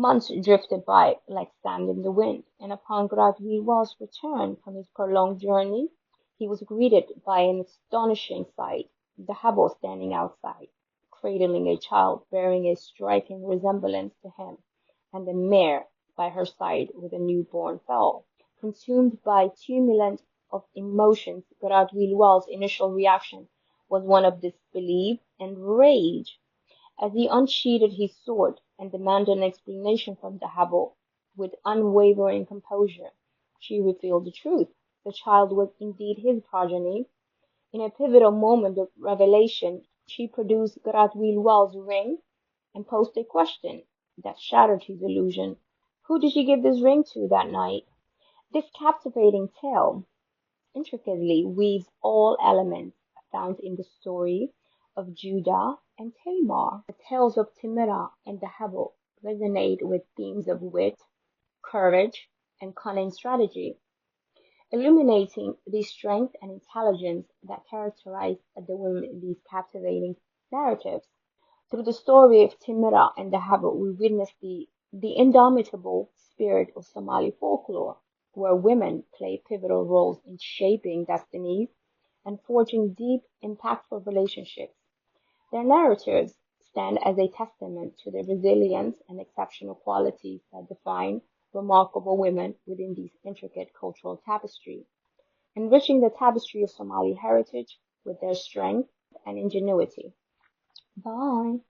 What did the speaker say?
Months drifted by like sand in the wind, and upon Gradwil's return from his prolonged journey, he was greeted by an astonishing sight: the Habo standing outside, cradling a child bearing a striking resemblance to him, and the mare by her side with a newborn foal. Consumed by tumult of emotions, Gradwil's initial reaction was one of disbelief and rage. As he unsheathed his sword and demanded an explanation from the Habo, with unwavering composure, she revealed the truth. The child was indeed his progeny. In a pivotal moment of revelation, she produced Gradwil's ring and posed a question that shattered his illusion. Who did she give this ring to that night? This captivating tale intricately weaves all elements found in the story of Judah and Tamar. The tales of Timurah and the Dahabo resonate with themes of wit, courage, and cunning strategy, illuminating the strength and intelligence that characterize the women in these captivating narratives. Through the story of Timurah and the Dahabo, we witness the indomitable spirit of Somali folklore, where women play pivotal roles in shaping destinies and forging deep, impactful relationships. Their narratives stand as a testament to the resilience and exceptional qualities that define remarkable women within these intricate cultural tapestry, enriching the tapestry of Somali heritage with their strength and ingenuity. Bye.